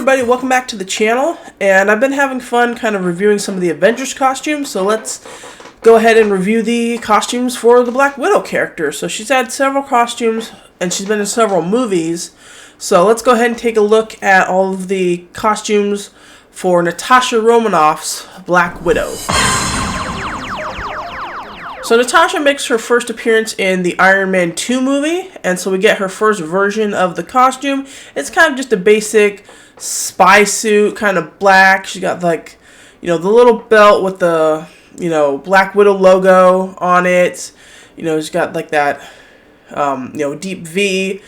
everybody, welcome back to the channel, and I've been having fun kind of reviewing some of the Avengers costumes, so let's go ahead and review the costumes for the Black Widow character. So she's had several costumes, and she's been in several movies, so let's go ahead and take a look at all of the costumes for Natasha Romanoff's Black Widow. So Natasha makes her first appearance in the Iron Man 2 movie, and so we get her first version of the costume. It's kind of just a basic spy suit, kind of black. She's got the little belt with the, Black Widow logo on it. She's got like that, deep V,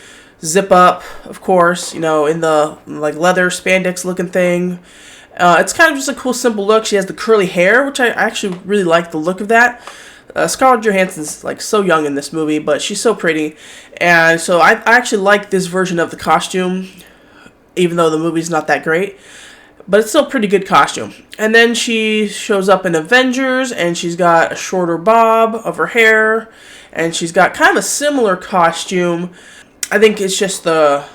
zip up, of course, in the leather spandex looking thing. It's kind of just a cool, simple look. She has the curly hair, which I actually really like the look of that. Scarlett Johansson's so young in this movie, but she's so pretty, and so I actually like this version of the costume, even though the movie's not that great, but it's still a pretty good costume. And then she shows up in Avengers, and she's got a shorter bob of her hair, and she's got kind of a similar costume. I think it's just the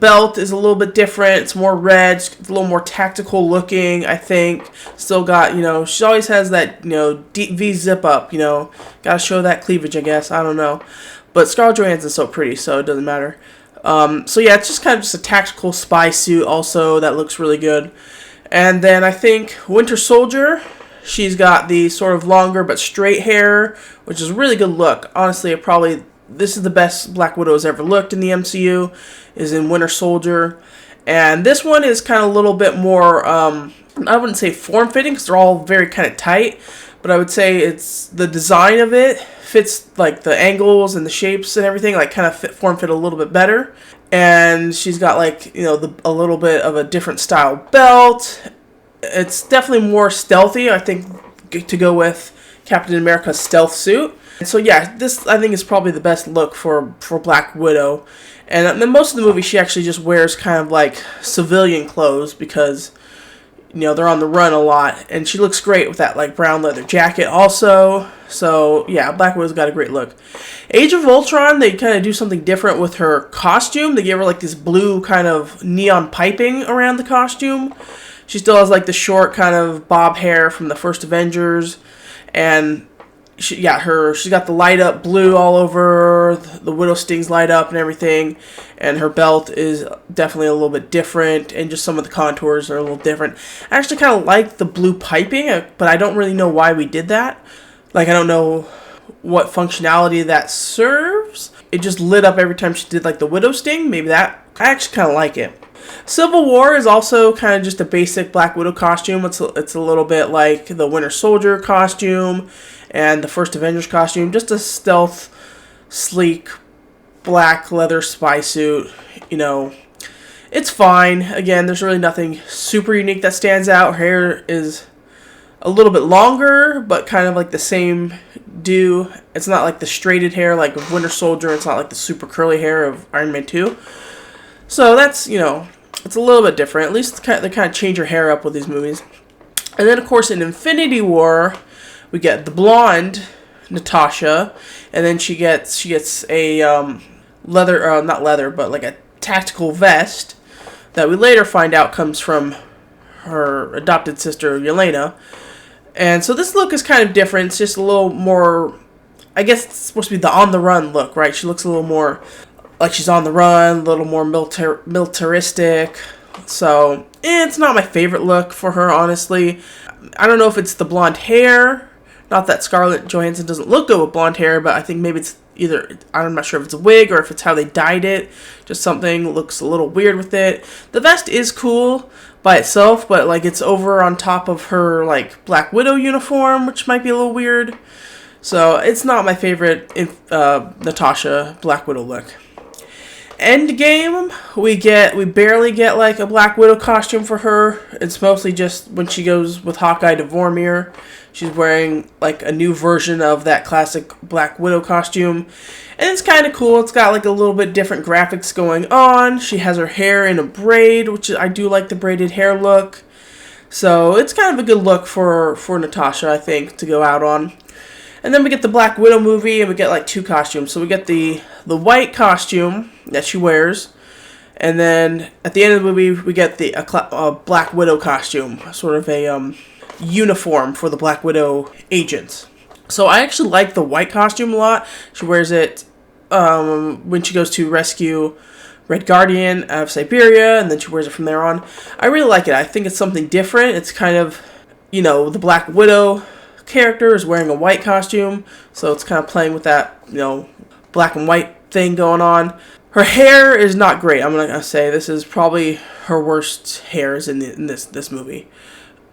belt is a little bit different. It's more red. It's a little more tactical looking, I think. Still got, she always has that, deep V zip up, Gotta show that cleavage, I guess. I don't know. But Scarlett Johansson's so pretty, so it doesn't matter. So yeah, it's just kind of just a tactical spy suit also that looks really good. And then I think Winter Soldier, she's got the sort of longer but straight hair, which is a really good look. Honestly, this is the best Black Widow has ever looked in the MCU, is in Winter Soldier. And this one is kind of a little bit more, I wouldn't say form-fitting, because they're all very kind of tight, but I would say it's the design of it fits, the angles and the shapes and everything, kind of form-fit a little bit better. And she's got, a little bit of a different style belt. It's definitely more stealthy, I think, to go with Captain America's stealth suit. And so yeah, this I think is probably the best look for Black Widow. And then most of the movie she actually just wears kind of civilian clothes because they're on the run a lot, and she looks great with that brown leather jacket also. So yeah, Black Widow's got a great look. Age of Ultron, they kind of do something different with her costume. They give her this blue kind of neon piping around the costume. She still has the short kind of bob hair from the first Avengers, and she's got the light up blue all over, the widow stings light up and everything, and her belt is definitely a little bit different, and just some of the contours are a little different. I actually kind of like the blue piping, but I don't really know why we did that. I don't know what functionality that serves. It just lit up every time she did the widow sting. Maybe that, I actually kind of like it. Civil War is also kind of just a basic Black Widow costume. It's a little bit like the Winter Soldier costume and the first Avengers costume. Just a stealth, sleek, black leather spy suit. It's fine. Again, there's really nothing super unique that stands out. Her hair is a little bit longer, but kind of the same do. It's not the straighted hair of Winter Soldier. It's not the super curly hair of Iron Man 2. So that's, it's a little bit different. At least they kind of change her hair up with these movies. And then, of course, in Infinity War, we get the blonde Natasha, and then she gets a not leather, but a tactical vest that we later find out comes from her adopted sister, Yelena. And so this look is kind of different. It's just a little more, I guess it's supposed to be the on-the-run look, right? She looks a little more like she's on the run, a little more militaristic. So, it's not my favorite look for her, honestly. I don't know if it's the blonde hair. Not that Scarlett Johansson doesn't look good with blonde hair, but I think maybe it's either, I'm not sure if it's a wig or if it's how they dyed it. Just something looks a little weird with it. The vest is cool by itself, but it's over on top of her Black Widow uniform, which might be a little weird. So, it's not my favorite Natasha Black Widow look. Endgame, we barely get a Black Widow costume for her. It's mostly just when she goes with Hawkeye to Vormir. She's wearing a new version of that classic Black Widow costume, and it's kind of cool. It's got a little bit different graphics going on. She has her hair in a braid, which I do like the braided hair look. So it's kind of a good look for Natasha, I think, to go out on. And then we get the Black Widow movie, and we get two costumes. So we get the white costume that she wears, And then at the end of the movie, we get the Black Widow costume, sort of a uniform for the Black Widow agents. So I actually like the white costume a lot. She wears it when she goes to rescue Red Guardian out of Siberia, and then she wears it from there on. I really like it. I think it's something different. It's kind of, the Black Widow character is wearing a white costume, so it's kind of playing with that, black and white thing going on. Her hair is not great. I'm not gonna say this is probably her worst hairs in this movie.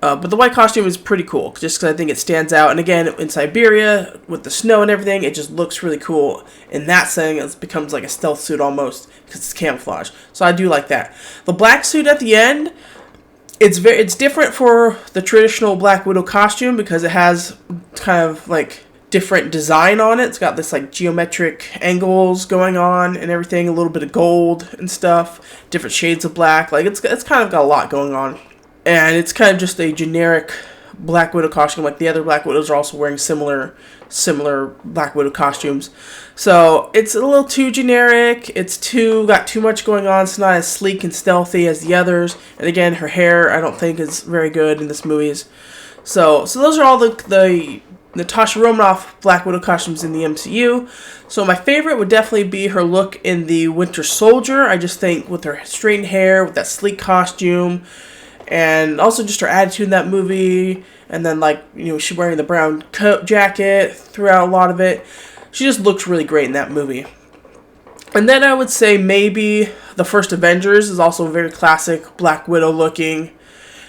But the white costume is pretty cool, just because I think it stands out. And again, in Siberia, with the snow and everything, it just looks really cool. In that setting, it becomes like a stealth suit almost, because it's camouflage. So I do like that. The black suit at the end, it's different for the traditional Black Widow costume, because it has kind of like different design on it. It's got this like geometric angles going on and everything, a little bit of gold and stuff, different shades of black. Like it's kind of got a lot going on. And it's kind of just a generic Black Widow costume. Like the other Black Widows are also wearing similar Black Widow costumes. So it's a little too generic. It's got too much going on. It's not as sleek and stealthy as the others. And again, her hair I don't think is very good in this movie. So those are all the Natasha Romanoff Black Widow costumes in the MCU. So my favorite would definitely be her look in the Winter Soldier. I just think with her straightened hair, with that sleek costume, and also just her attitude in that movie, and then she's wearing the brown coat jacket throughout a lot of it. She just looks really great in that movie. And then I would say maybe the first Avengers is also very classic Black Widow looking.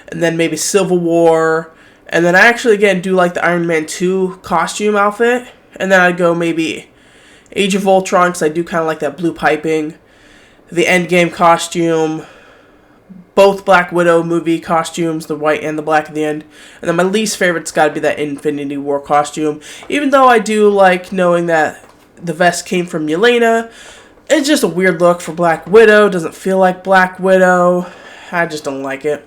And then maybe Civil War. And then I actually again do like the Iron Man 2 costume outfit. And then I'd go maybe Age of Ultron, because I do kind of like that blue piping. The Endgame costume. Both Black Widow movie costumes, the white and the black at the end. And then my least favorite's got to be that Infinity War costume. Even though I do like knowing that the vest came from Yelena, it's just a weird look for Black Widow. Doesn't feel like Black Widow. I just don't like it.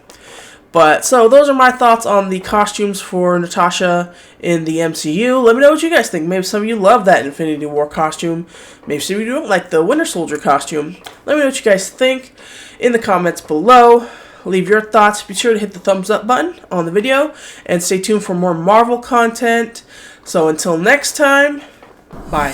But, so those are my thoughts on the costumes for Natasha in the MCU. Let me know what you guys think. Maybe some of you love that Infinity War costume. Maybe some of you don't like the Winter Soldier costume. Let me know what you guys think in the comments below. Leave your thoughts. Be sure to hit the thumbs up button on the video. And stay tuned for more Marvel content. So until next time, bye.